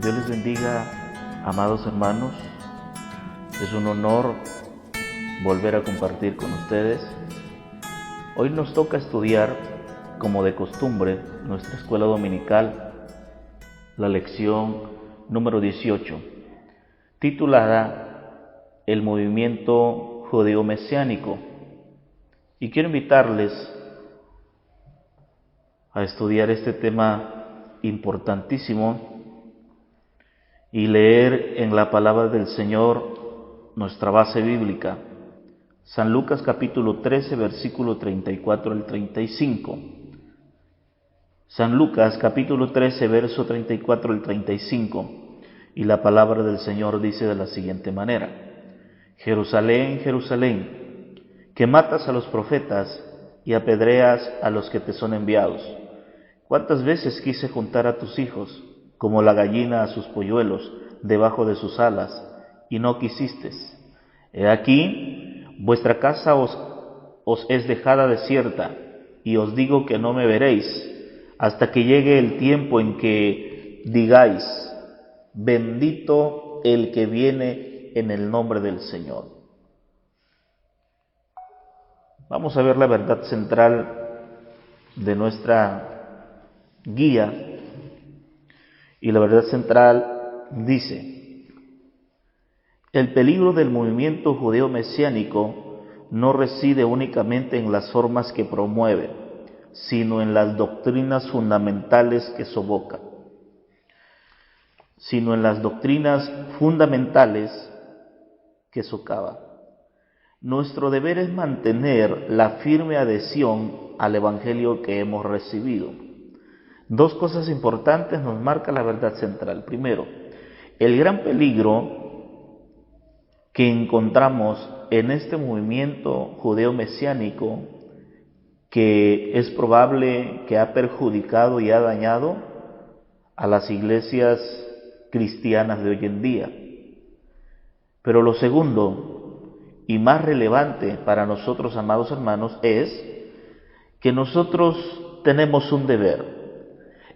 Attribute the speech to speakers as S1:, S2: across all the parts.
S1: Dios les bendiga, amados hermanos. Es un honor volver a compartir con ustedes. Hoy nos toca estudiar, como de costumbre, nuestra escuela dominical, la lección número 18, titulada El movimiento judeo-mesiánico. Y quiero invitarles a estudiar este tema importantísimo y leer en la palabra del Señor nuestra base bíblica, San Lucas capítulo 13, versículo 34 al 35. San Lucas capítulo 13, verso 34 al 35, y la palabra del Señor dice de la siguiente manera: Jerusalén, Jerusalén, que matas a los profetas y apedreas a los que te son enviados. ¿Cuántas veces quise juntar a tus hijos, como la gallina a sus polluelos, debajo de sus alas, y no quisistes? He aquí, vuestra casa os es dejada desierta, y os digo que no me veréis, hasta que llegue el tiempo en que digáis: bendito el que viene en el nombre del Señor. Vamos a ver la verdad central de nuestra guía, y la verdad central dice: el peligro del movimiento judeo-mesiánico no reside únicamente en las formas que promueve, sino en las doctrinas fundamentales que socava. Nuestro deber es mantener la firme adhesión al Evangelio que hemos recibido. Dos cosas importantes nos marca la verdad central. Primero, el gran peligro que encontramos en este movimiento judeo-mesiánico, que es probable que ha perjudicado y ha dañado a las iglesias cristianas de hoy en día. Pero lo segundo y más relevante para nosotros, amados hermanos, es que nosotros tenemos un deber.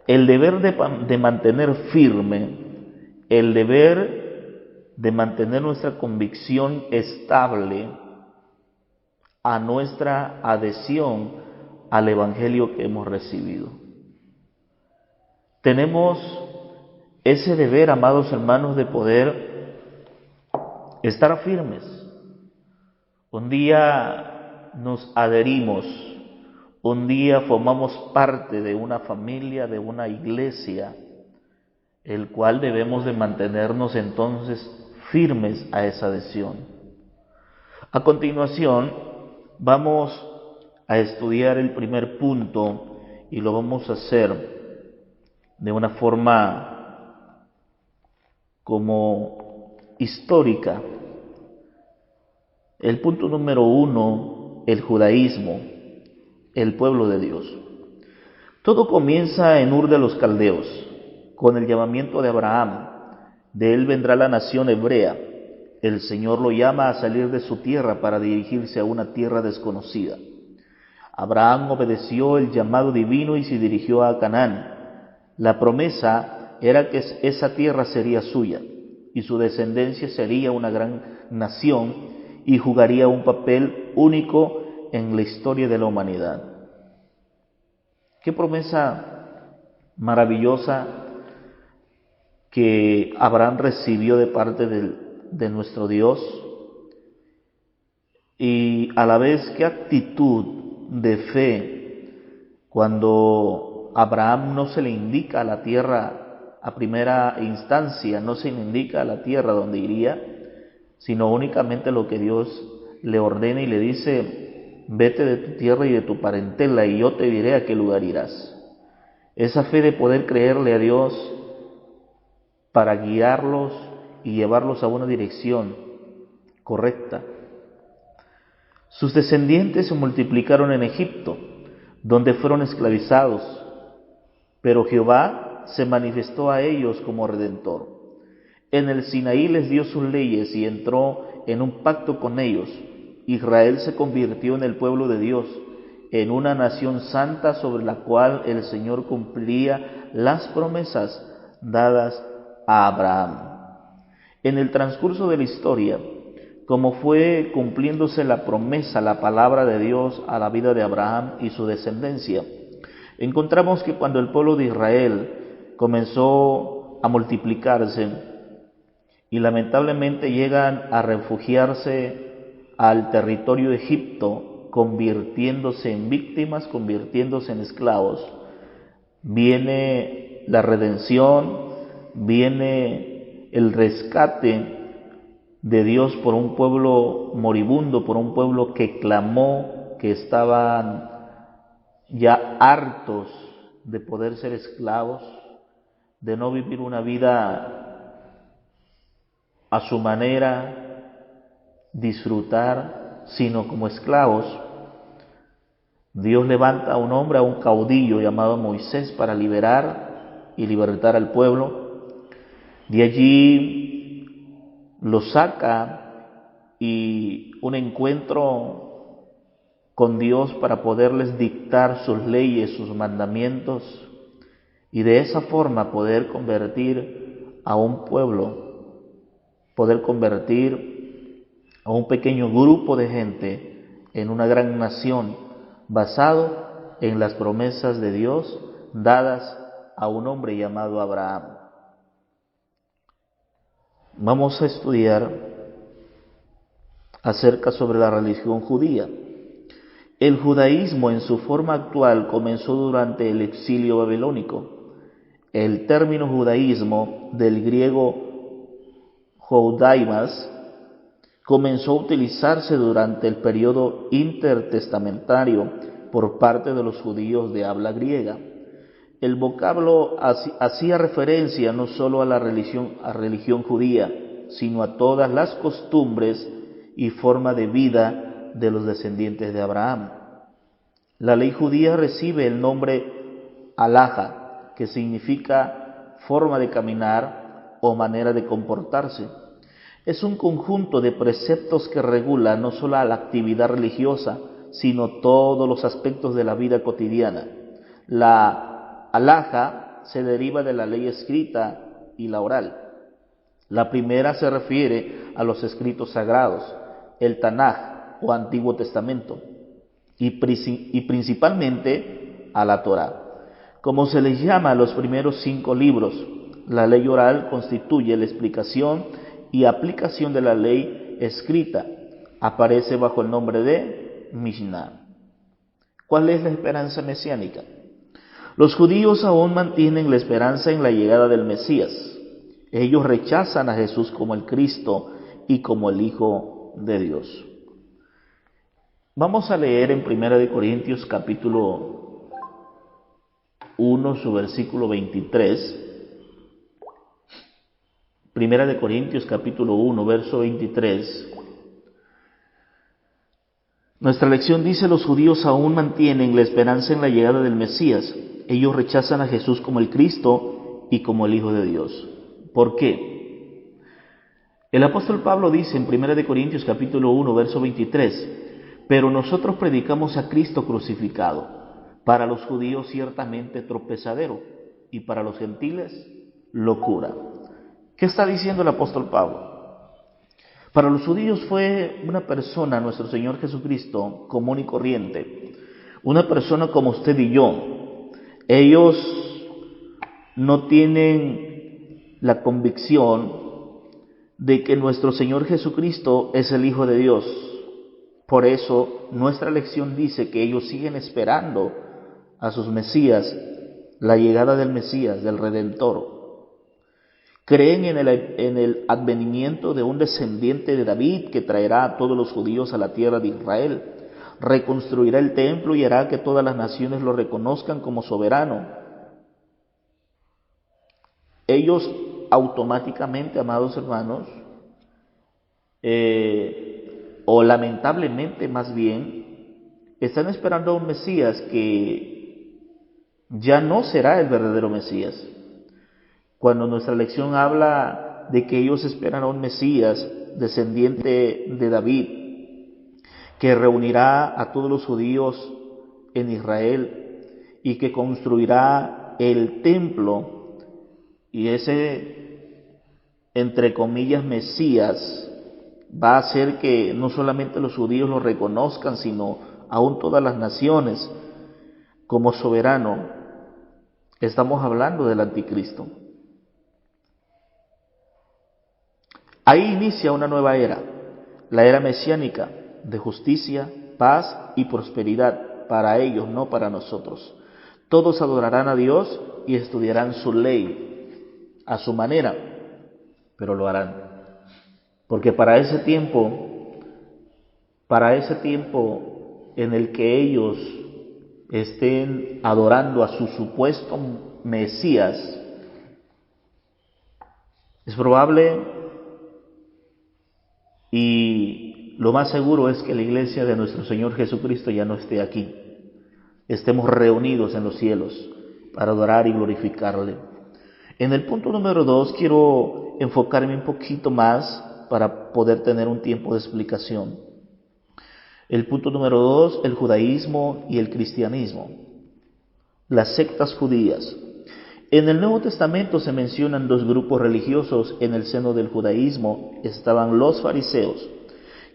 S1: El deber de mantener firme, el deber de mantener nuestra convicción estable a nuestra adhesión al Evangelio que hemos recibido. Tenemos ese deber, amados hermanos, de poder estar firmes. Un día nos adherimos, un día formamos parte de una familia, de una iglesia, el cual debemos de mantenernos entonces firmes a esa adhesión. A continuación, vamos a estudiar el primer punto y lo vamos a hacer de una forma como histórica. El punto número 1, el judaísmo, el pueblo de Dios. Todo comienza en Ur de los Caldeos, con el llamamiento de Abraham. De él vendrá la nación hebrea. El Señor lo llama a salir de su tierra para dirigirse a una tierra desconocida. Abraham obedeció el llamado divino y se dirigió a Canaán. La promesa era que esa tierra sería suya y su descendencia sería una gran nación y jugaría un papel único en la historia de la humanidad. Qué promesa maravillosa que Abraham recibió de parte de nuestro Dios, y a la vez qué actitud de fe cuando Abraham no se le indica a la tierra a primera instancia, no se le indica a la tierra donde iría, sino únicamente lo que Dios le ordena y le dice: vete de tu tierra y de tu parentela y yo te diré a qué lugar irás. Esa fe de poder creerle a Dios para guiarlos y llevarlos a una dirección correcta. Sus descendientes se multiplicaron en Egipto, donde fueron esclavizados, pero Jehová se manifestó a ellos como Redentor. En el Sinaí les dio sus leyes y entró en un pacto con ellos. Israel se convirtió en el pueblo de Dios, en una nación santa sobre la cual el Señor cumplía las promesas dadas a Abraham. En el transcurso de la historia, como fue cumpliéndose la promesa, la palabra de Dios a la vida de Abraham y su descendencia, encontramos que cuando el pueblo de Israel comenzó a multiplicarse y lamentablemente llegan a refugiarse al territorio de Egipto, convirtiéndose en víctimas, convirtiéndose en esclavos, viene la redención, viene el rescate de Dios por un pueblo moribundo, por un pueblo que clamó, que estaban ya hartos de poder ser esclavos, de no vivir una vida a su manera, disfrutar, sino como esclavos. Dios levanta a un hombre, a un caudillo llamado Moisés, para liberar y libertar al pueblo. De allí lo saca y un encuentro con Dios para poderles dictar sus leyes, sus mandamientos, y de esa forma poder convertir a un pueblo, poder convertir a un pequeño grupo de gente en una gran nación, basado en las promesas de Dios dadas a un hombre llamado Abraham. Vamos a estudiar acerca sobre la religión judía. El judaísmo en su forma actual comenzó durante el exilio babilónico. El término judaísmo, del griego judaimas, comenzó a utilizarse durante el periodo intertestamentario por parte de los judíos de habla griega. El vocablo hacía referencia no solo a la religión judía, sino a todas las costumbres y forma de vida de los descendientes de Abraham. La ley judía recibe el nombre halaja, que significa forma de caminar o manera de comportarse. Es un conjunto de preceptos que regula no solo la actividad religiosa, sino todos los aspectos de la vida cotidiana. La halaja se deriva de la ley escrita y la oral. La primera se refiere a los escritos sagrados, el Tanaj o Antiguo Testamento, y principalmente a la Torá. Como se les llama a los primeros 5 libros, la ley oral constituye la explicación y aplicación de la ley escrita. Aparece bajo el nombre de Mishnah. ¿Cuál es la esperanza mesiánica? Los judíos aún mantienen la esperanza en la llegada del Mesías. Ellos rechazan a Jesús como el Cristo y como el Hijo de Dios. Vamos a leer en 1 Corintios capítulo 1, su versículo 23. 1 Corintios capítulo 1, verso 23. Nuestra lección dice: los judíos aún mantienen la esperanza en la llegada del Mesías. Ellos rechazan a Jesús como el Cristo y como el Hijo de Dios. ¿Por qué? El apóstol Pablo dice en 1 Corintios capítulo 1, verso 23, pero nosotros predicamos a Cristo crucificado, para los judíos ciertamente tropezadero, y para los gentiles locura. ¿Qué está diciendo el apóstol Pablo? Para los judíos fue una persona, nuestro Señor Jesucristo, común y corriente, una persona como usted y yo. Ellos no tienen la convicción de que nuestro Señor Jesucristo es el Hijo de Dios. Por eso nuestra lección dice que ellos siguen esperando a sus Mesías, la llegada del Mesías, del Redentor. Creen en el advenimiento de un descendiente de David que traerá a todos los judíos a la tierra de Israel, reconstruirá el templo y hará que todas las naciones lo reconozcan como soberano. Ellos automáticamente, amados hermanos, o lamentablemente más bien, están esperando a un Mesías que ya no será el verdadero Mesías. Cuando nuestra lección habla de que ellos esperan a un Mesías descendiente de David, que reunirá a todos los judíos en Israel y que construirá el templo, y ese entre comillas, Mesías, va a hacer que no solamente los judíos lo reconozcan, sino aún todas las naciones como soberano. Estamos hablando del anticristo. Ahí inicia una nueva era, la era mesiánica de justicia, paz y prosperidad para ellos, no para nosotros. Todos adorarán a Dios y estudiarán su ley a su manera, pero lo harán. Porque para ese tiempo en el que ellos estén adorando a su supuesto Mesías, es probable y lo más seguro es que la iglesia de nuestro Señor Jesucristo ya no esté aquí. Estemos reunidos en los cielos para adorar y glorificarle. En el punto número 2 quiero enfocarme un poquito más para poder tener un tiempo de explicación. El punto número 2, el judaísmo y el cristianismo. Las sectas judías. En el Nuevo Testamento se mencionan dos grupos religiosos en el seno del judaísmo. Estaban los fariseos,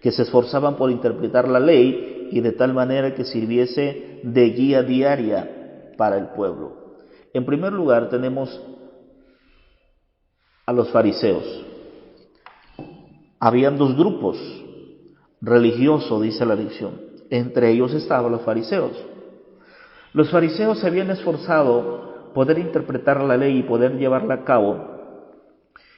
S1: que se esforzaban por interpretar la ley y de tal manera que sirviese de guía diaria para el pueblo. En primer lugar tenemos a los fariseos. Habían dos grupos religiosos, dice la dicción. Entre ellos estaban los fariseos. Los fariseos se habían esforzado poder interpretar la ley y poder llevarla a cabo,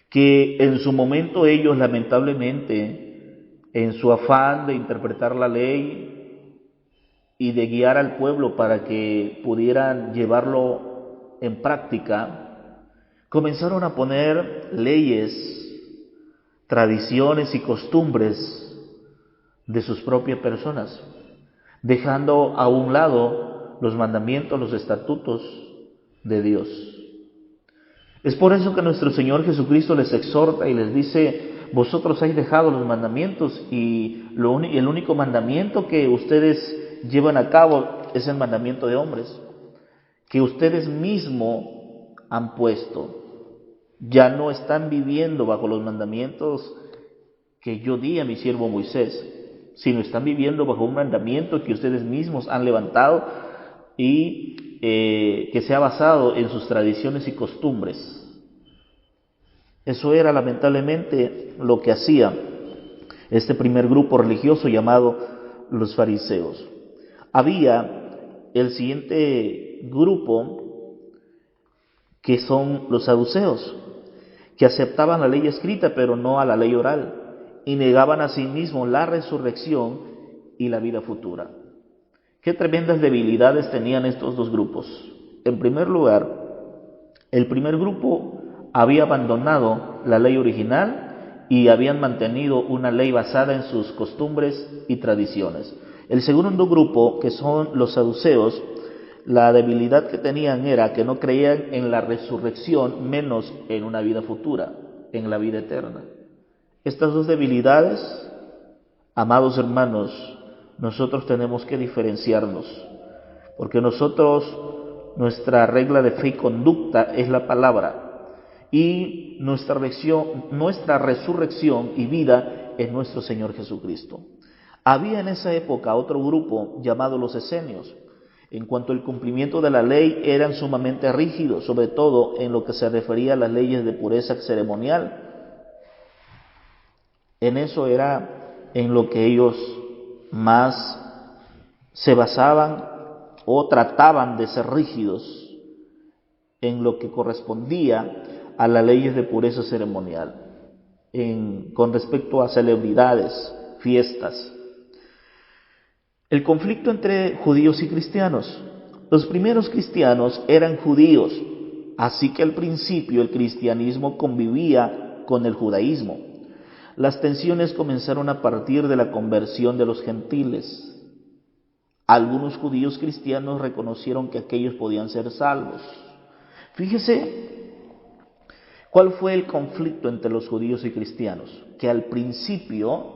S1: que en su momento ellos lamentablemente, en su afán de interpretar la ley y de guiar al pueblo para que pudieran llevarlo en práctica, comenzaron a poner leyes, tradiciones y costumbres de sus propias personas, dejando a un lado los mandamientos, los estatutos de Dios. Es por eso que nuestro Señor Jesucristo les exhorta y les dice: vosotros habéis dejado los mandamientos y el único mandamiento que ustedes llevan a cabo es el mandamiento de hombres, que ustedes mismos han puesto. Ya no están viviendo bajo los mandamientos que yo di a mi siervo Moisés, sino están viviendo bajo un mandamiento que ustedes mismos han levantado y que se ha basado en sus tradiciones y costumbres. Eso era lamentablemente lo que hacía este primer grupo religioso llamado los fariseos. Había el siguiente grupo, que son los saduceos, que aceptaban la ley escrita pero no a la ley oral, y negaban a sí mismos la resurrección y la vida futura. ¿Qué tremendas debilidades tenían estos dos grupos? En primer lugar, el primer grupo había abandonado la ley original y habían mantenido una ley basada en sus costumbres y tradiciones. El segundo grupo, que son los saduceos, la debilidad que tenían era que no creían en la resurrección, menos en una vida futura, en la vida eterna. Estas dos debilidades, amados hermanos, nosotros tenemos que diferenciarnos, porque nuestra regla de fe y conducta es la palabra, y nuestra resurrección y vida es nuestro Señor Jesucristo. Había en esa época otro grupo llamado los esenios. En cuanto al cumplimiento de la ley, eran sumamente rígidos, sobre todo en lo que se refería a las leyes de pureza ceremonial. En eso era en lo que ellos más se basaban o trataban de ser rígidos, en lo que correspondía a las leyes de pureza ceremonial, con respecto a celebridades, fiestas. El conflicto entre judíos y cristianos. Los primeros cristianos eran judíos, así que al principio el cristianismo convivía con el judaísmo. Las tensiones comenzaron a partir de la conversión de los gentiles. Algunos judíos cristianos reconocieron que aquellos podían ser salvos. Fíjese cuál fue el conflicto entre los judíos y cristianos, que al principio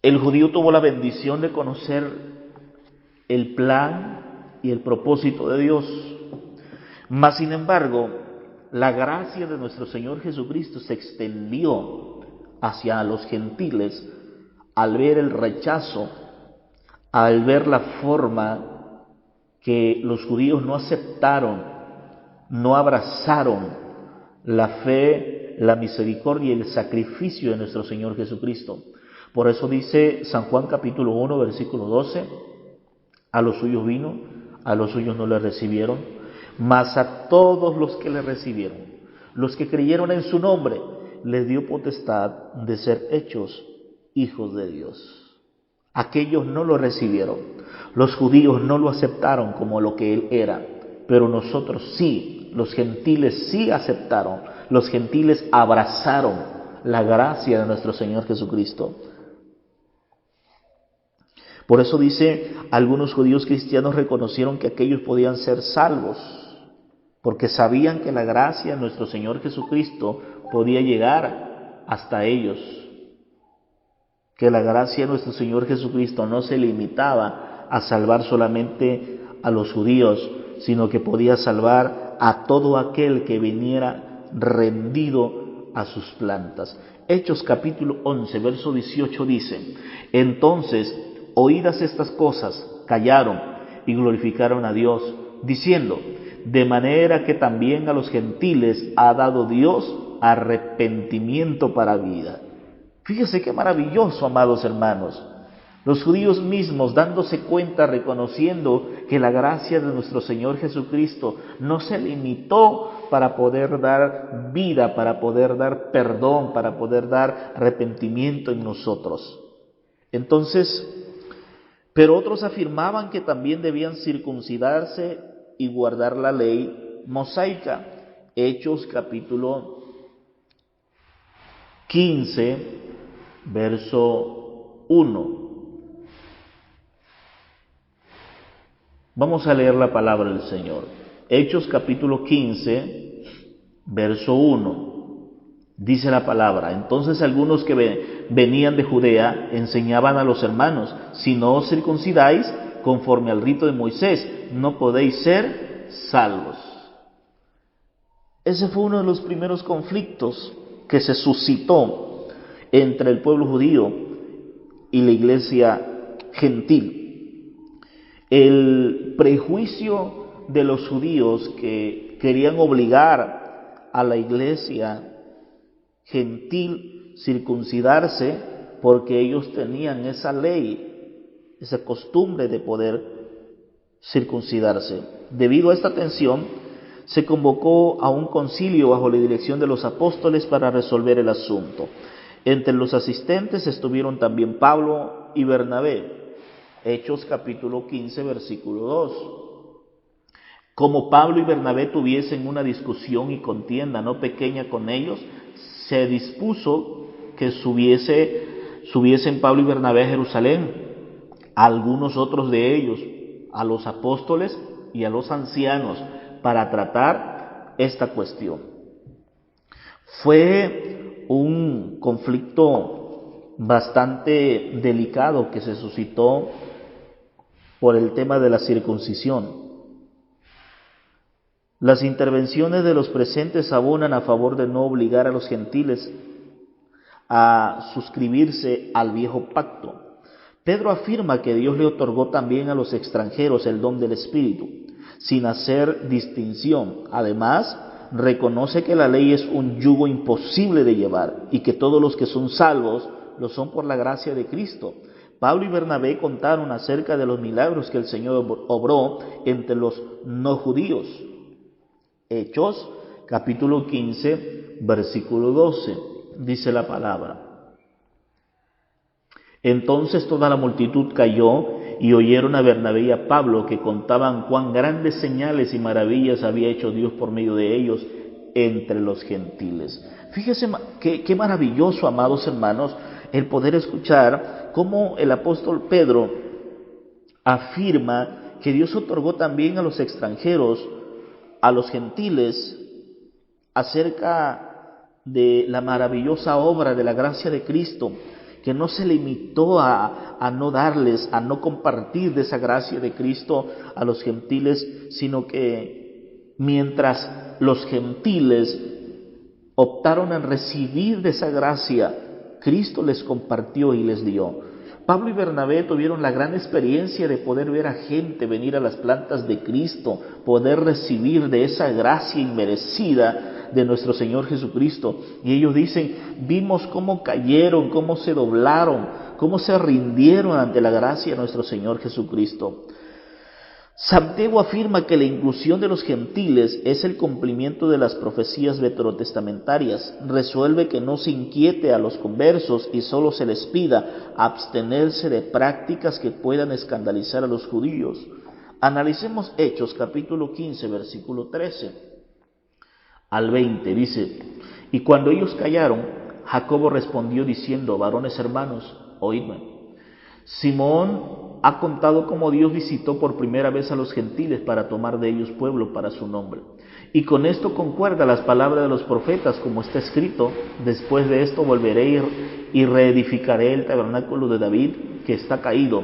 S1: el judío tuvo la bendición de conocer el plan y el propósito de Dios, mas sin embargo la gracia de nuestro Señor Jesucristo se extendió hacia los gentiles al ver el rechazo, al ver la forma que los judíos no aceptaron, no abrazaron la fe, la misericordia y el sacrificio de nuestro Señor Jesucristo. Por eso dice San Juan capítulo 1, versículo 12, a los suyos vino, a los suyos no le recibieron, mas a todos los que le recibieron, los que creyeron en su nombre, les dio potestad de ser hechos hijos de Dios. Aquellos no lo recibieron, los judíos no lo aceptaron como lo que él era, pero nosotros sí, los gentiles sí aceptaron, los gentiles abrazaron la gracia de nuestro Señor Jesucristo. Por eso dice, algunos judíos cristianos reconocieron que aquellos podían ser salvos, porque sabían que la gracia de nuestro Señor Jesucristo podía llegar hasta ellos, que la gracia de nuestro Señor Jesucristo no se limitaba a salvar solamente a los judíos, sino que podía salvar a todo aquel que viniera rendido a sus plantas. Hechos capítulo 11, verso 18 dice, entonces, oídas estas cosas, callaron y glorificaron a Dios, diciendo, de manera que también a los gentiles ha dado Dios arrepentimiento para vida. Fíjese qué maravilloso, amados hermanos. Los judíos mismos dándose cuenta, reconociendo que la gracia de nuestro Señor Jesucristo no se limitó para poder dar vida, para poder dar perdón, para poder dar arrepentimiento en nosotros. Entonces, pero otros afirmaban que también debían circuncidarse y guardar la ley mosaica. Hechos capítulo 15, verso 1. Vamos a leer la palabra del Señor. Hechos capítulo 15, verso 1. Dice la palabra, entonces algunos que venían de Judea enseñaban a los hermanos, si no os circuncidáis conforme al rito de Moisés, no podéis ser salvos. Ese fue uno de los primeros conflictos que se suscitó entre el pueblo judío y la iglesia gentil. El prejuicio de los judíos que querían obligar a la iglesia gentil circuncidarse porque ellos tenían esa ley, esa costumbre de poder circuncidarse. Debido a esta tensión, se convocó a un concilio bajo la dirección de los apóstoles para resolver el asunto. Entre los asistentes estuvieron también Pablo y Bernabé. Hechos capítulo 15, versículo 2. Como Pablo y Bernabé tuviesen una discusión y contienda no pequeña con ellos, se dispuso que subiesen Pablo y Bernabé a Jerusalén, a algunos otros de ellos, a los apóstoles y a los ancianos, para tratar esta cuestión. Fue un conflicto bastante delicado que se suscitó por el tema de la circuncisión. Las intervenciones de los presentes abonan a favor de no obligar a los gentiles a suscribirse al viejo pacto. Pedro afirma que Dios le otorgó también a los extranjeros el don del Espíritu, sin hacer distinción. Además, reconoce que la ley es un yugo imposible de llevar y que todos los que son salvos lo son por la gracia de Cristo. Pablo y Bernabé contaron acerca de los milagros que el Señor obró entre los no judíos. Hechos, capítulo 15, versículo 12, dice la palabra. Entonces toda la multitud cayó y oyeron a Bernabé y a Pablo que contaban cuán grandes señales y maravillas había hecho Dios por medio de ellos entre los gentiles. Fíjese qué maravilloso, amados hermanos, el poder escuchar cómo el apóstol Pedro afirma que Dios otorgó también a los extranjeros, a los gentiles, acerca de la maravillosa obra de la gracia de Cristo, que no se limitó a no darles, a no compartir de esa gracia de Cristo a los gentiles, sino que mientras los gentiles optaron en recibir de esa gracia, Cristo les compartió y les dio. Pablo y Bernabé tuvieron la gran experiencia de poder ver a gente venir a las plantas de Cristo, poder recibir de esa gracia inmerecida de nuestro Señor Jesucristo. Y ellos dicen, vimos cómo cayeron, cómo se doblaron, cómo se rindieron ante la gracia de nuestro Señor Jesucristo. Santiago afirma que la inclusión de los gentiles es el cumplimiento de las profecías veterotestamentarias. Resuelve que no se inquiete a los conversos y solo se les pida abstenerse de prácticas que puedan escandalizar a los judíos. Analicemos Hechos capítulo 15, versículo 13 al 20. Dice, y cuando ellos callaron, Jacobo respondió diciendo, varones hermanos, oídme. Simón ha contado cómo Dios visitó por primera vez a los gentiles para tomar de ellos pueblo para su nombre. Y con esto concuerda las palabras de los profetas, como está escrito, después de esto volveré y reedificaré el tabernáculo de David que está caído,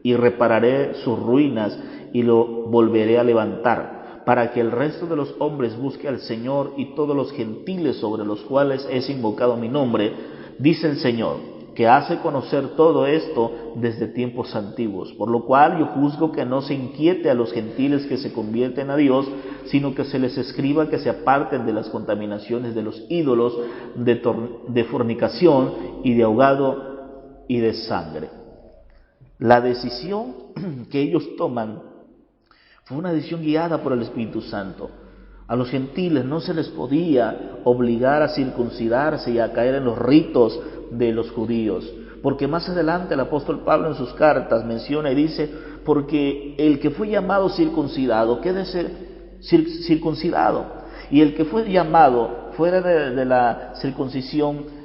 S1: y repararé sus ruinas y lo volveré a levantar, para que el resto de los hombres busque al Señor y todos los gentiles sobre los cuales es invocado mi nombre, dice el Señor, que hace conocer todo esto desde tiempos antiguos, por lo cual yo juzgo que no se inquiete a los gentiles que se convierten a Dios, sino que se les escriba que se aparten de las contaminaciones de los ídolos, de fornicación y de ahogado y de sangre. La decisión que ellos toman fue una decisión guiada por el Espíritu Santo. A los gentiles no se les podía obligar a circuncidarse y a caer en los ritos de los judíos, porque más adelante el apóstol Pablo en sus cartas menciona y dice, porque el que fue llamado circuncidado, quédese circuncidado, y el que fue llamado fuera de la circuncisión,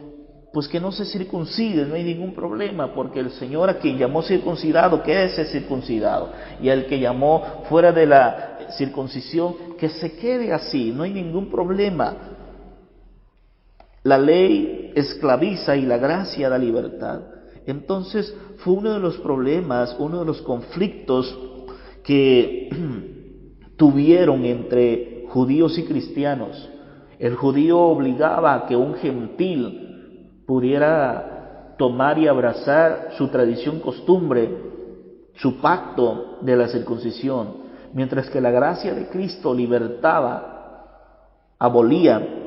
S1: pues que no se circuncide, no hay ningún problema, porque el Señor a quien llamó circuncidado, quédese circuncidado, y al que llamó fuera de la circuncisión, que se quede así, no hay ningún problema. La ley esclaviza y la gracia da libertad. Entonces fue uno de los problemas, uno de los conflictos que tuvieron entre judíos y cristianos. El judío obligaba a que un gentil pudiera tomar y abrazar su tradición, costumbre, su pacto de la circuncisión, mientras que la gracia de Cristo libertaba, abolía,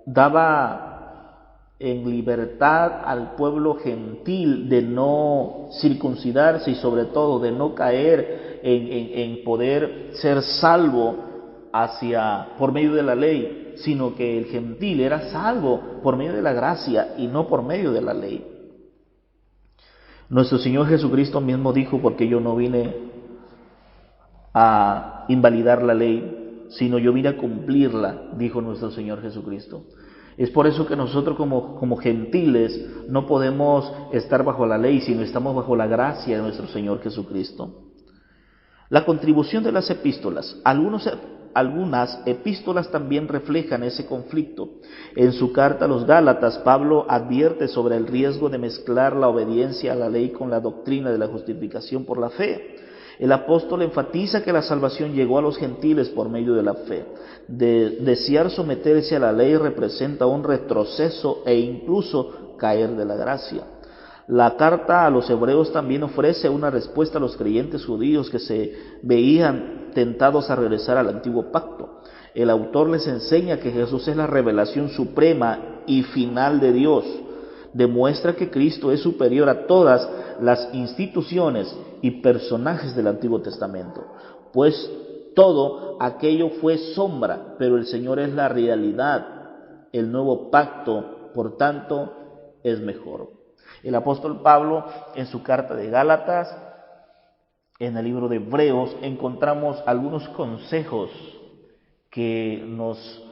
S1: daba en libertad al pueblo gentil de no circuncidarse y sobre todo de no caer en poder ser salvo por medio de la ley, sino que el gentil era salvo por medio de la gracia y no por medio de la ley. Nuestro Señor Jesucristo mismo dijo, porque yo no vine a invalidar la ley, sino yo vine a cumplirla, dijo nuestro Señor Jesucristo. Es por eso que nosotros como gentiles no podemos estar bajo la ley, sino estamos bajo la gracia de nuestro Señor Jesucristo. La contribución de las epístolas. Algunas epístolas también reflejan ese conflicto. En su carta a los Gálatas, Pablo advierte sobre el riesgo de mezclar la obediencia a la ley con la doctrina de la justificación por la fe. El apóstol enfatiza que la salvación llegó a los gentiles por medio de la fe. Desear someterse a la ley representa un retroceso e incluso caer de la gracia. La carta a los hebreos también ofrece una respuesta a los creyentes judíos que se veían tentados a regresar al antiguo pacto. El autor les enseña que Jesús es la revelación suprema y final de Dios. Demuestra que Cristo es superior a todas las instituciones y personajes del Antiguo Testamento, pues todo aquello fue sombra, pero el Señor es la realidad. El nuevo pacto, por tanto, es mejor. El apóstol Pablo, en su carta de Gálatas, en el libro de Hebreos, encontramos algunos consejos que nos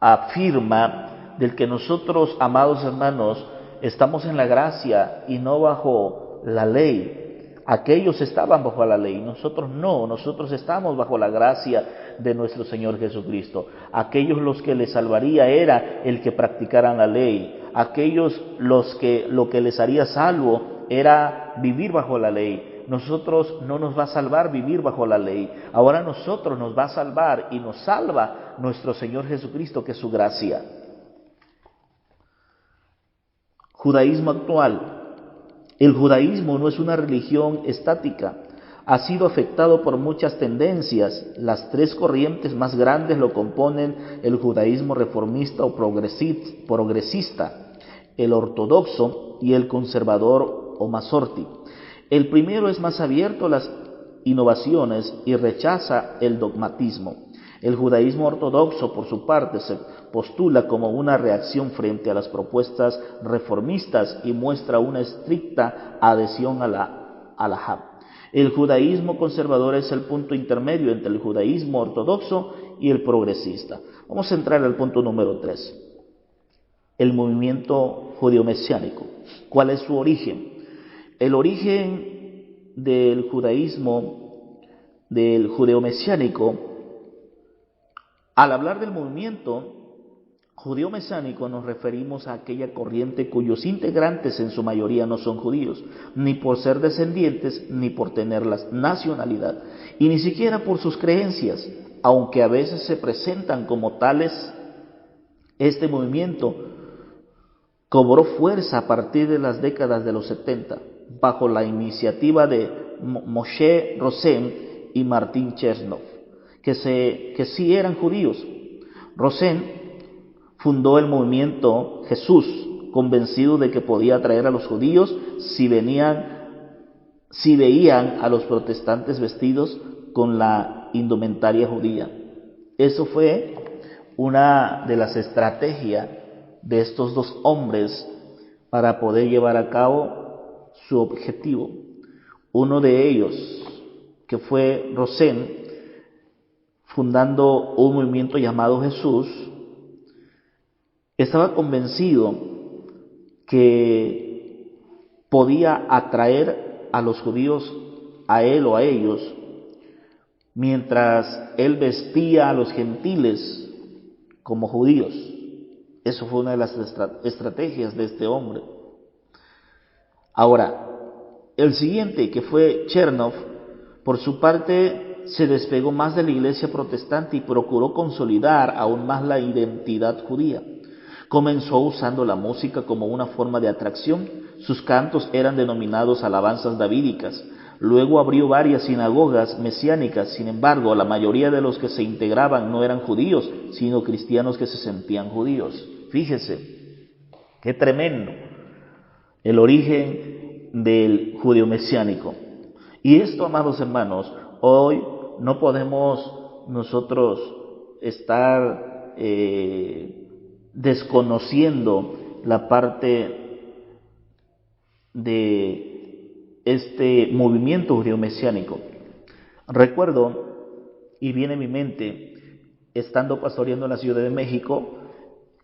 S1: afirma del que nosotros, amados hermanos, estamos en la gracia y no bajo la ley. Aquellos estaban bajo la ley, nosotros no, nosotros estamos bajo la gracia de nuestro Señor Jesucristo. Aquellos los que les salvaría era el que practicaran la ley. Aquellos lo que les haría salvo era vivir bajo la ley, nosotros no nos va a salvar vivir bajo la ley. Ahora a nosotros nos va a salvar y nos salva nuestro Señor Jesucristo, que es su gracia. Judaísmo actual. El judaísmo no es una religión estática. Ha sido afectado por muchas tendencias. Las tres corrientes más grandes lo componen: el judaísmo reformista o progresista, el ortodoxo y el conservador o masorti. El primero es más abierto a las innovaciones y rechaza el dogmatismo. El judaísmo ortodoxo, por su parte, se postula como una reacción frente a las propuestas reformistas y muestra una estricta adhesión a la halajá. El judaísmo conservador es el punto intermedio entre el judaísmo ortodoxo y el progresista. Vamos a entrar al punto número 3. El movimiento judeo-mesiánico. ¿Cuál es su origen? El origen del judaísmo, del judeo-mesiánico, al hablar del movimiento judeo-mesiánico nos referimos a aquella corriente cuyos integrantes en su mayoría no son judíos, ni por ser descendientes, ni por tener la nacionalidad, y ni siquiera por sus creencias, aunque a veces se presentan como tales. Este movimiento cobró fuerza a partir de las décadas de los 70, bajo la iniciativa de Moshe Rosen y Martín Chernov, que sí eran judíos. Rosen fundó el movimiento Jesús, convencido de que podía atraer a los judíos si veían a los protestantes vestidos con la indumentaria judía. Eso fue una de las estrategias de estos dos hombres para poder llevar a cabo su objetivo. Uno de ellos, que fue Rosen, fundando un movimiento llamado Jesús, estaba convencido que podía atraer a los judíos a él o a ellos, mientras él vestía a los gentiles como judíos. Eso fue una de las estrategias de este hombre. Ahora, el siguiente, que fue Chernov, por su parte se despegó más de la iglesia protestante y procuró consolidar aún más la identidad judía. Comenzó usando la música como una forma de atracción. Sus cantos eran denominados alabanzas davídicas. Luego abrió varias sinagogas mesiánicas. Sin embargo, la mayoría de los que se integraban no eran judíos, sino cristianos que se sentían judíos. Fíjese, qué tremendo el origen del judío mesiánico. Y esto, amados hermanos, hoy no podemos nosotros estar desconociendo la parte de este movimiento judeo-mesiánico. Recuerdo, y viene a mi mente, estando pastoreando en la Ciudad de México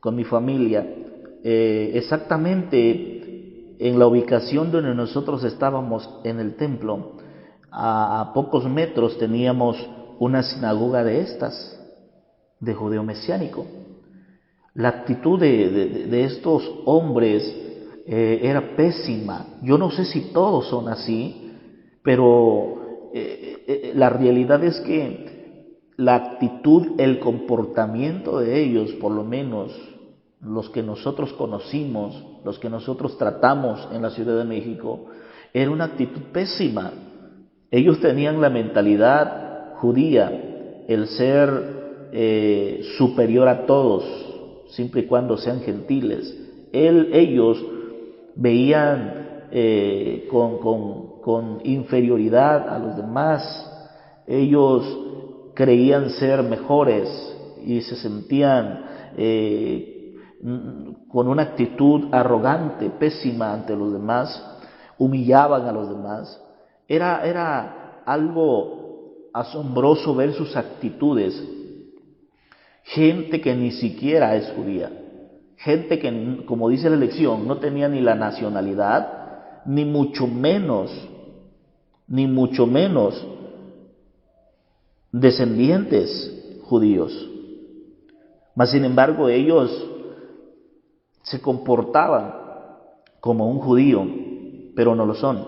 S1: con mi familia, exactamente en la ubicación donde nosotros estábamos en el templo, a pocos metros teníamos una sinagoga de estas, de judeo-mesiánico. La actitud de estos hombres era pésima. Yo no sé si todos son así, pero la realidad es que la actitud, el comportamiento de ellos, por lo menos los que nosotros conocimos, los que nosotros tratamos en la Ciudad de México, era una actitud pésima. Ellos tenían la mentalidad judía, el ser superior a todos, siempre y cuando sean gentiles. Ellos veían con inferioridad a los demás. Ellos creían ser mejores y se sentían con una actitud arrogante, pésima ante los demás. Humillaban a los demás. Era algo asombroso ver sus actitudes. Gente que ni siquiera es judía, gente que, como dice la lección, no tenía ni la nacionalidad, ni mucho menos descendientes judíos. Mas sin embargo ellos se comportaban como un judío, pero no lo son.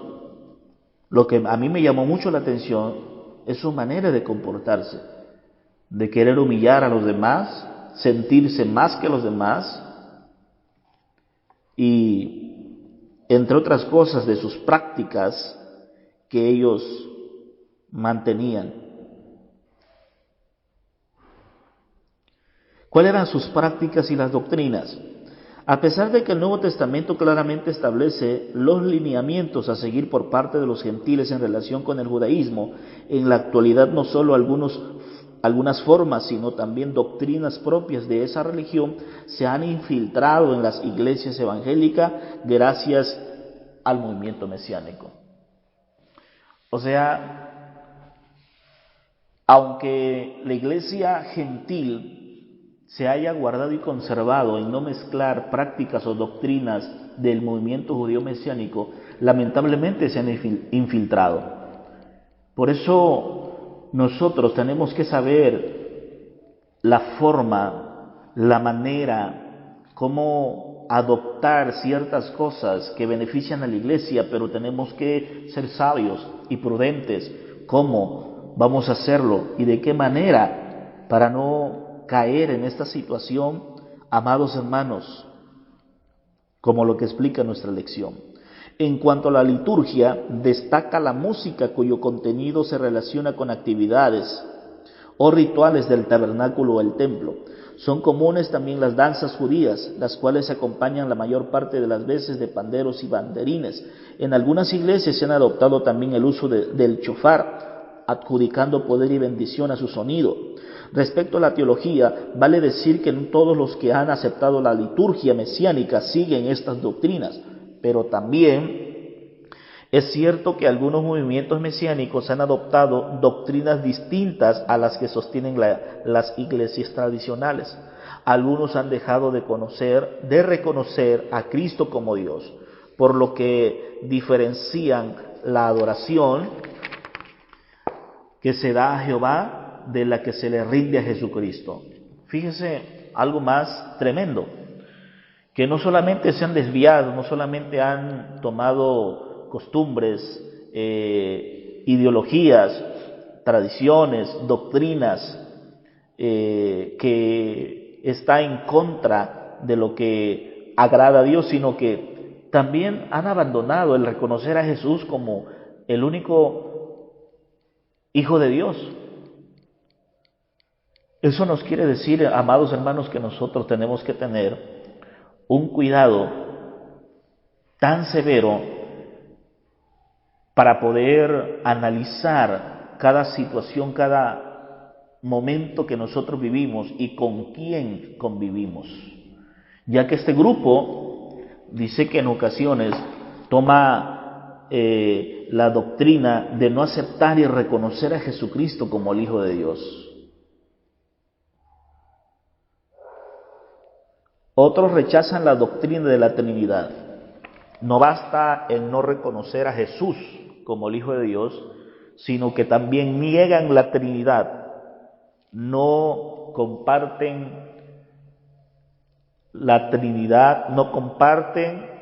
S1: Lo que a mí me llamó mucho la atención es su manera de comportarse, de querer humillar a los demás, sentirse más que los demás y, entre otras cosas, de sus prácticas que ellos mantenían. ¿Cuáles eran sus prácticas y las doctrinas? A pesar de que el Nuevo Testamento claramente establece los lineamientos a seguir por parte de los gentiles en relación con el judaísmo, en la actualidad no solo algunas formas, sino también doctrinas propias de esa religión se han infiltrado en las iglesias evangélicas gracias al movimiento mesiánico. O sea, aunque la iglesia gentil se haya guardado y conservado en no mezclar prácticas o doctrinas del movimiento judío mesiánico, lamentablemente se han infiltrado. Por eso nosotros tenemos que saber la forma, la manera, cómo adoptar ciertas cosas que benefician a la iglesia, pero tenemos que ser sabios y prudentes. ¿Cómo vamos a hacerlo y de qué manera para no caer en esta situación, amados hermanos, como lo que explica nuestra lección? En cuanto a la liturgia, destaca la música cuyo contenido se relaciona con actividades o rituales del tabernáculo o el templo. Son comunes también las danzas judías, las cuales se acompañan la mayor parte de las veces de panderos y banderines. En algunas iglesias se han adoptado también el uso del shofar, adjudicando poder y bendición a su sonido. Respecto a la teología, vale decir que no todos los que han aceptado la liturgia mesiánica siguen estas doctrinas, pero también es cierto que algunos movimientos mesiánicos han adoptado doctrinas distintas a las que sostienen las iglesias tradicionales. Algunos han dejado de reconocer a Cristo como Dios, por lo que diferencian la adoración que se da a Jehová de la que se le rinde a Jesucristo. Fíjese algo más tremendo, que no solamente se han desviado, no solamente han tomado costumbres, ideologías, tradiciones, doctrinas que está en contra de lo que agrada a Dios, sino que también han abandonado el reconocer a Jesús como el único Hijo de Dios. Eso nos quiere decir, amados hermanos, que nosotros tenemos que tener un cuidado tan severo para poder analizar cada situación, cada momento que nosotros vivimos y con quién convivimos. Ya que este grupo dice que en ocasiones toma la doctrina de no aceptar y reconocer a Jesucristo como el Hijo de Dios. Otros rechazan la doctrina de la Trinidad. No basta el no reconocer a Jesús como el Hijo de Dios, sino que también niegan la Trinidad. No comparten la Trinidad, no comparten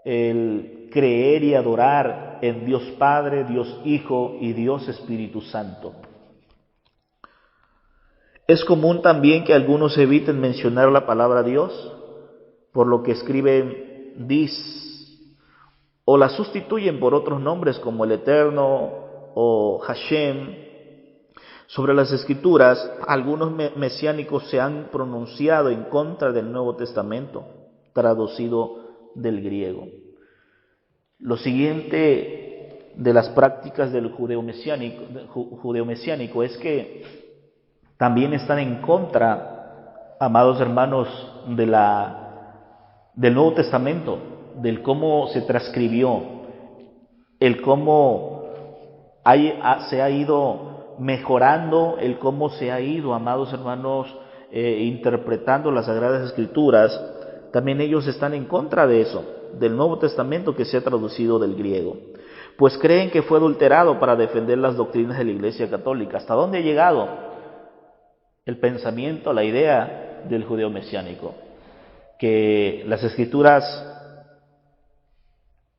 S1: el creer y adorar en Dios Padre, Dios Hijo y Dios Espíritu Santo. Es común también que algunos eviten mencionar la palabra Dios, por lo que escriben dis, o la sustituyen por otros nombres como el Eterno o Hashem. Sobre las Escrituras, algunos mesiánicos se han pronunciado en contra del Nuevo Testamento, traducido del griego. Lo siguiente de las prácticas del judeo-mesiánico es que también están en contra, amados hermanos, del Nuevo Testamento, del cómo se transcribió, el cómo se ha ido mejorando, el cómo se ha ido, amados hermanos, interpretando las Sagradas Escrituras. También ellos están en contra de eso, del Nuevo Testamento que se ha traducido del griego, pues creen que fue adulterado para defender las doctrinas de la Iglesia Católica. ¿Hasta dónde ha llegado el pensamiento, la idea del judeo mesiánico? Que las Escrituras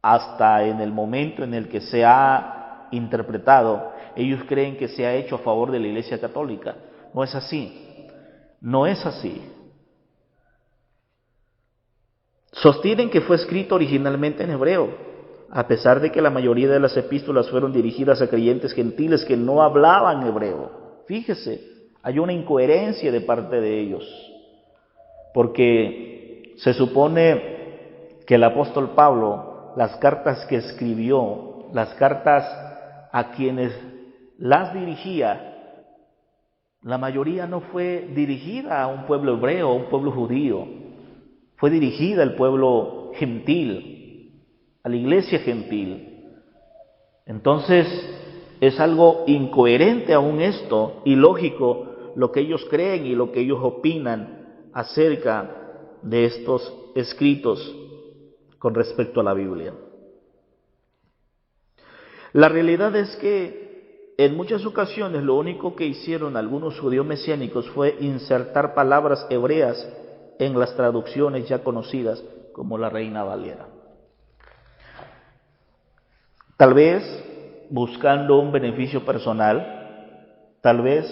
S1: hasta en el momento en el que se ha interpretado, ellos creen que se ha hecho a favor de la Iglesia Católica. No es así, no es así. Sostienen que fue escrito originalmente en hebreo, a pesar de que la mayoría de las epístolas fueron dirigidas a creyentes gentiles que no hablaban hebreo. Fíjese, hay una incoherencia de parte de ellos, porque se supone que el apóstol Pablo, las cartas que escribió, las cartas a quienes las dirigía, la mayoría no fue dirigida a un pueblo hebreo, a un pueblo judío, fue dirigida al pueblo gentil, a la iglesia gentil. Entonces, es algo incoherente aún esto, ilógico, lo que ellos creen y lo que ellos opinan acerca de estos escritos con respecto a la Biblia. La realidad es que en muchas ocasiones lo único que hicieron algunos judíos mesiánicos fue insertar palabras hebreas en las traducciones ya conocidas como la Reina Valera. Tal vez buscando un beneficio personal, tal vez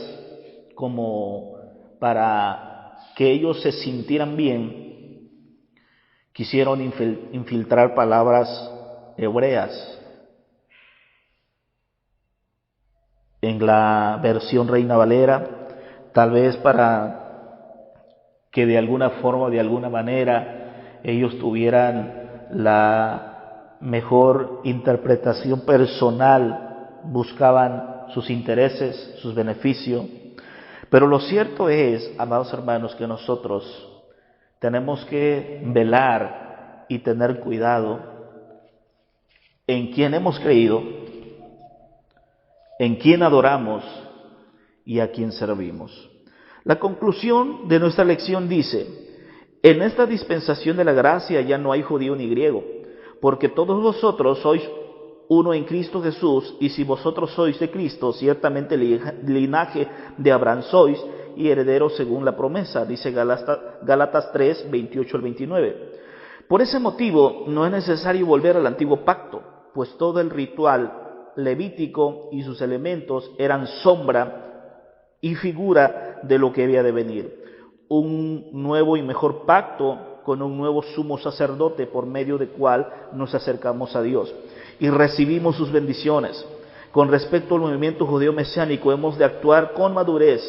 S1: como para que ellos se sintieran bien, quisieron infiltrar palabras hebreas en la versión Reina Valera, tal vez para que de alguna forma, de alguna manera, ellos tuvieran la mejor interpretación personal, buscaban sus intereses, sus beneficios. Pero lo cierto es, amados hermanos, que nosotros tenemos que velar y tener cuidado en quién hemos creído, en quién adoramos y a quién servimos. La conclusión de nuestra lección dice: en esta dispensación de la gracia ya no hay judío ni griego, porque todos vosotros sois uno en Cristo Jesús, y si vosotros sois de Cristo, ciertamente linaje de Abraham sois y herederos según la promesa, dice Gálatas 3, 28 al 29. Por ese motivo no es necesario volver al antiguo pacto, pues todo el ritual levítico y sus elementos eran sombra y figura de lo que había de venir. Un nuevo y mejor pacto con un nuevo sumo sacerdote por medio del cual nos acercamos a Dios y recibimos sus bendiciones. Con respecto al movimiento judío mesiánico, hemos de actuar con madurez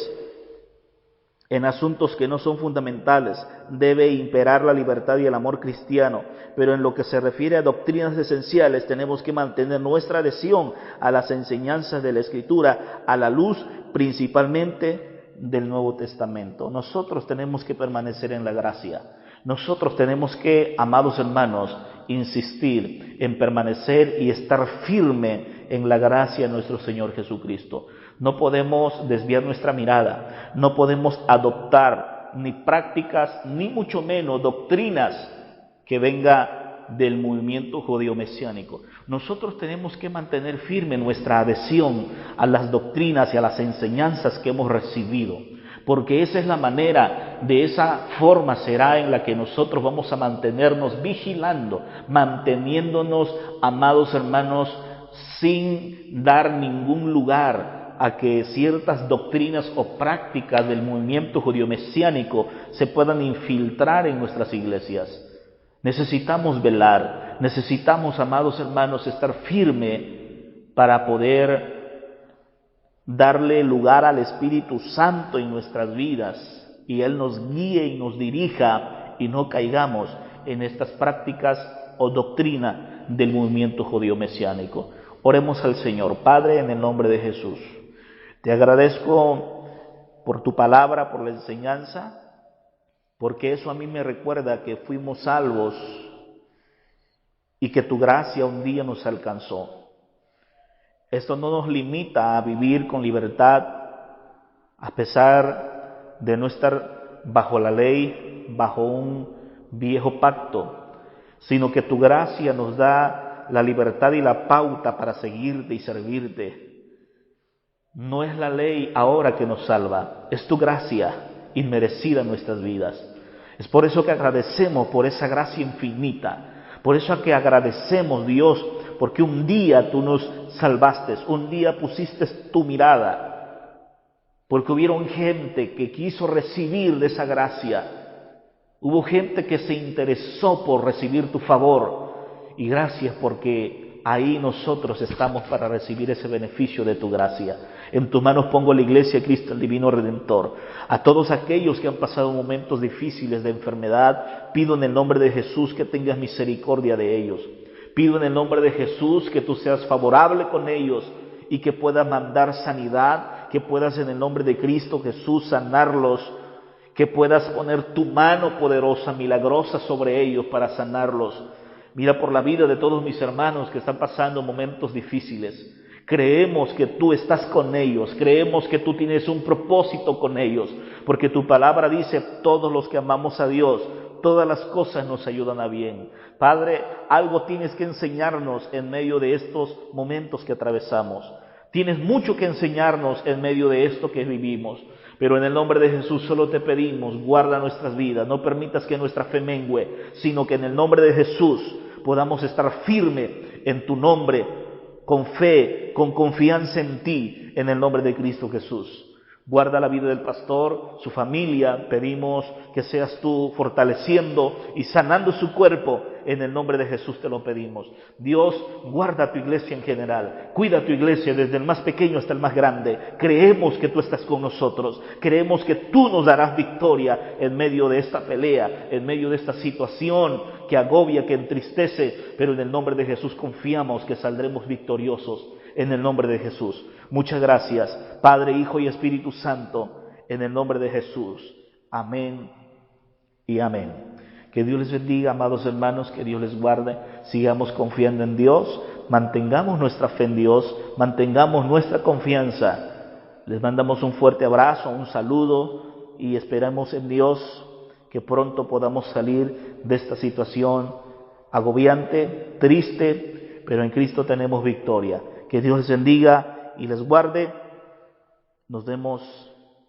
S1: en asuntos que no son fundamentales. Debe imperar la libertad y el amor cristiano, pero en lo que se refiere a doctrinas esenciales tenemos que mantener nuestra adhesión a las enseñanzas de la Escritura, a la luz principalmente del Nuevo Testamento. Nosotros tenemos que permanecer en la gracia. Nosotros tenemos que, amados hermanos, insistir en permanecer y estar firme en la gracia de nuestro Señor Jesucristo. No podemos desviar nuestra mirada, no podemos adoptar ni prácticas, ni mucho menos doctrinas que venga del movimiento judío-mesiánico. Nosotros tenemos que mantener firme nuestra adhesión a las doctrinas y a las enseñanzas que hemos recibido, porque esa es la manera, de esa forma será en la que nosotros vamos a mantenernos vigilando, manteniéndonos, amados hermanos, sin dar ningún lugar a que ciertas doctrinas o prácticas del movimiento judío-mesiánico se puedan infiltrar en nuestras iglesias. Necesitamos velar, necesitamos, amados hermanos, estar firme para poder darle lugar al Espíritu Santo en nuestras vidas y Él nos guíe y nos dirija y no caigamos en estas prácticas o doctrina del movimiento judío-mesiánico. Oremos al Señor. Padre, en el nombre de Jesús, te agradezco por tu palabra, por la enseñanza, porque eso a mí me recuerda que fuimos salvos y que tu gracia un día nos alcanzó. Esto no nos limita a vivir con libertad, a pesar de no estar bajo la ley, bajo un viejo pacto, sino que tu gracia nos da la libertad y la pauta para seguirte y servirte. No es la ley ahora que nos salva, es tu gracia inmerecida en nuestras vidas. Es por eso que agradecemos por esa gracia infinita, Por eso es que agradecemos, Dios, porque un día tú nos salvaste, un día pusiste tu mirada, porque hubieron gente que quiso recibir de esa gracia, hubo gente que se interesó por recibir tu favor, y gracias porque ahí nosotros estamos para recibir ese beneficio de tu gracia. En tus manos pongo la iglesia de Cristo, el Divino Redentor. A todos aquellos que han pasado momentos difíciles de enfermedad, pido en el nombre de Jesús que tengas misericordia de ellos. Pido en el nombre de Jesús que tú seas favorable con ellos y que puedas mandar sanidad, que puedas en el nombre de Cristo Jesús sanarlos, que puedas poner tu mano poderosa, milagrosa sobre ellos para sanarlos. Mira por la vida de todos mis hermanos que están pasando momentos difíciles. Creemos que tú estás con ellos, creemos que tú tienes un propósito con ellos, porque tu palabra dice, todos los que amamos a Dios, todas las cosas nos ayudan a bien. Padre, algo tienes que enseñarnos en medio de estos momentos que atravesamos. Tienes mucho que enseñarnos en medio de esto que vivimos. Pero en el nombre de Jesús solo te pedimos, guarda nuestras vidas, no permitas que nuestra fe mengue, sino que en el nombre de Jesús podamos estar firme en tu nombre, con fe, con confianza en ti, en el nombre de Cristo Jesús. Guarda la vida del pastor, su familia, pedimos que seas tú fortaleciendo y sanando su cuerpo, en el nombre de Jesús te lo pedimos. Dios, guarda tu iglesia en general, cuida tu iglesia desde el más pequeño hasta el más grande. Creemos que tú estás con nosotros, creemos que tú nos darás victoria en medio de esta pelea, en medio de esta situación que agobia, que entristece, pero en el nombre de Jesús confiamos que saldremos victoriosos. En el nombre de Jesús. Muchas gracias, Padre, Hijo y Espíritu Santo, en el nombre de Jesús. Amén y amén. Que Dios les bendiga, amados hermanos, que Dios les guarde. Sigamos confiando en Dios, mantengamos nuestra fe en Dios, mantengamos nuestra confianza. Les mandamos un fuerte abrazo, un saludo y esperamos en Dios que pronto podamos salir de esta situación agobiante, triste, pero en Cristo tenemos victoria. Que Dios les bendiga y les guarde. Nos vemos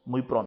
S1: muy pronto.